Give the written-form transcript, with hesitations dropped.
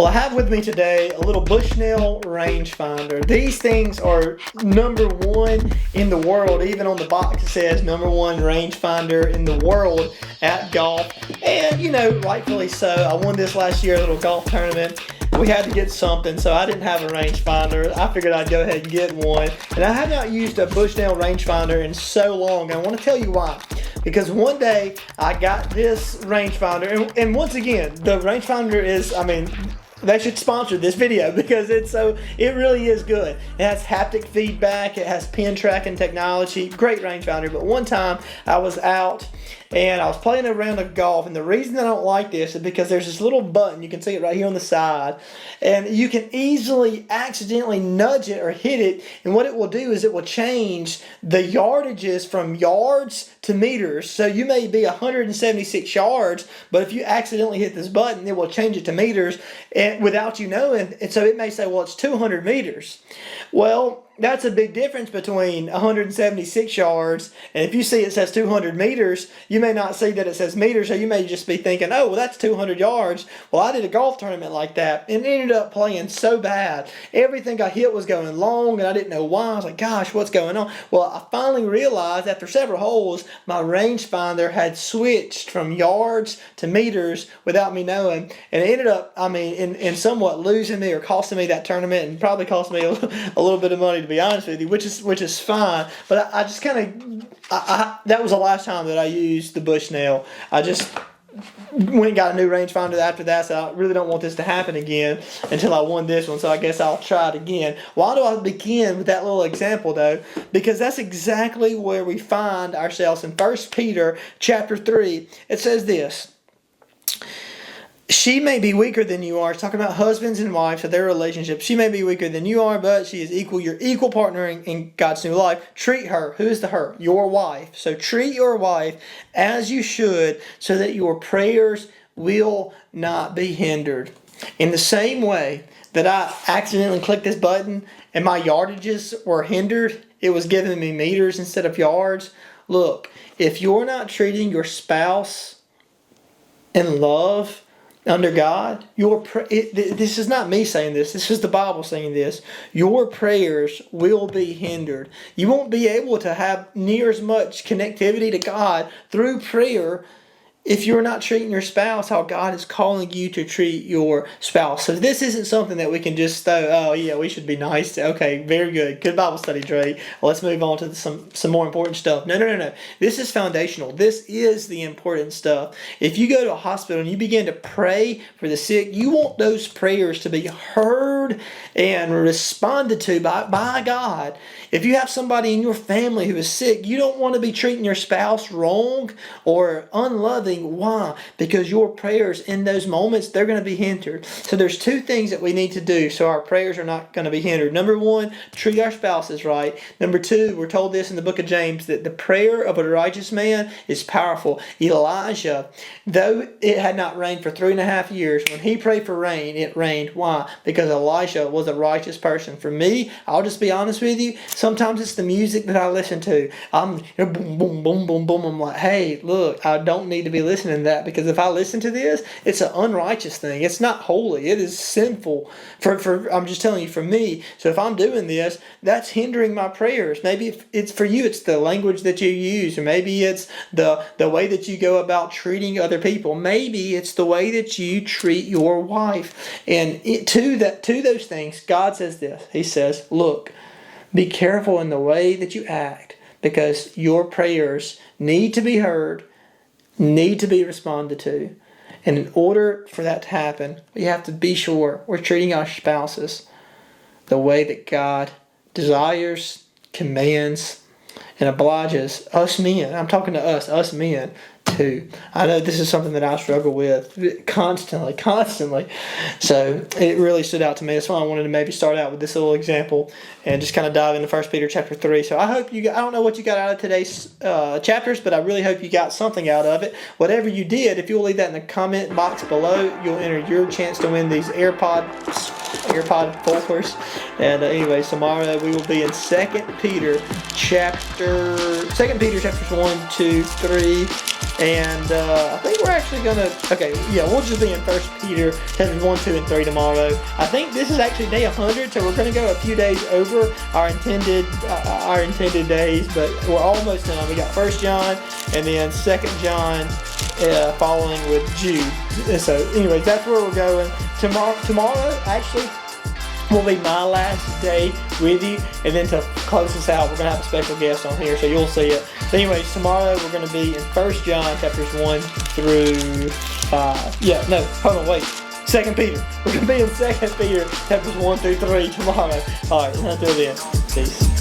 Well, I have with me today a little Bushnell rangefinder. These things are number one in the world. Even on the box it says number one rangefinder in the world at golf. And, rightfully so. I won this last year, a little golf tournament. We had to get something, so I didn't have a rangefinder. I figured I'd go ahead and get one. And I have not used a Bushnell rangefinder in so long. And I want to tell you why. Because one day I got this rangefinder, and once again, the rangefinder is, they should sponsor this video because it really is good. It has haptic feedback, it has pin tracking technology, great rangefinder. But one time I was out and I was playing a round of golf, and the reason I don't like this is because there's this little button, you can see it right here on the side, and you can easily accidentally nudge it or hit it, and what it will do is it will change the yardages from yards to meters. So you may be 176 yards, but if you accidentally hit this button, it will change it to meters and without you knowing, and so it may say, well, it's 200 meters. Well, that's a big difference between 176 yards, and if you see it says 200 meters, you may not see that it says meters, so you may just be thinking, oh, well, that's 200 yards. Well, I did a golf tournament like that, and ended up playing so bad. Everything I hit was going long, and I didn't know why. I was like, gosh, what's going on? Well, I finally realized after several holes, my rangefinder had switched from yards to meters without me knowing, and it ended up, in somewhat losing me or costing me that tournament, and probably cost me a little bit of money, to be honest with you, which is fine. But I just kind of, that was the last time that I used the Bushnell. I just went and got a new rangefinder after that, so I really don't want this to happen again until I won this one, so I guess I'll try it again. Why do I begin with that little example, though? Because that's exactly where we find ourselves in 1 Peter chapter 3. It says this: she may be weaker than you are. It's talking about husbands and wives, so their relationship. She may be weaker than you are, but she is equal. Your equal partner in God's new life. Treat her. Who is the her? Your wife. So treat your wife as you should, so that your prayers will not be hindered. In the same way that I accidentally clicked this button and my yardages were hindered, it was giving me meters instead of yards. Look, if you're not treating your spouse in love under God, this is not me saying this. This is the Bible saying this. Your prayers will be hindered. You won't be able to have near as much connectivity to God through prayer if you're not treating your spouse how God is calling you to treat your spouse. So this isn't something that we can just throw, oh yeah, we should be nice. Okay, very good. Good Bible study, Dre. Well, let's move on to some more important stuff. No. This is foundational. This is the important stuff. If you go to a hospital and you begin to pray for the sick, you want those prayers to be heard and responded to by God. If you have somebody in your family who is sick, you don't want to be treating your spouse wrong or unloving. Why? Because your prayers in those moments, they're going to be hindered. So there's two things that we need to do so our prayers are not going to be hindered. Number one, treat our spouses right. Number two, we're told this in the book of James, that the prayer of a righteous man is powerful. Elijah, though it had not rained for 3.5 years, when he prayed for rain, it rained. Why? Because Elisha was a righteous person. For me, I'll just be honest with you, sometimes it's the music that I listen to. I'm boom, boom, boom, boom, boom. I'm like, hey, look, I don't need to be listening to that, because if I listen to this, it's an unrighteous thing. It's not holy. It is sinful. I'm just telling you, for me. So if I'm doing this, that's hindering my prayers. Maybe if it's for you, it's the language that you use, or maybe it's the way that you go about treating other people. Maybe it's the way that you treat your wife. And to those things, God says this. He says, look, be careful in the way that you act, because your prayers need to be heard, need to be responded to. And in order for that to happen, we have to be sure we're treating our spouses the way that God desires, commands, and obliges us men. I'm talking to us men too. I know this is something that I struggle with constantly. So it really stood out to me. That's why I wanted to maybe start out with this little example and just kind of dive into 1 Peter chapter 3. So I hope I don't know what you got out of today's chapters, but I really hope you got something out of it. Whatever you did, if you'll leave that in the comment box below, you'll enter your chance to win these AirPod 4s. And anyway, tomorrow we will be in 2 Peter chapter Second Peter chapters 1, 2, 3. And I think we're actually gonna, we'll just be in First Peter chapters 1, 2, and 3 tomorrow. I think this is actually day 100, so we're gonna go a few days over our intended days, but we're almost done. We got First John and then Second John, following with Jude. So, anyways, that's where we're going. Tomorrow actually will be my last day with you, and then to close this out, we're gonna have a special guest on here, so you'll see it. But anyways, tomorrow we're gonna be in First John chapters 1 through 5. Yeah, no, hold on, wait. Second Peter. We're gonna be in Second Peter chapters 1 through 3 tomorrow. All right, until then, peace.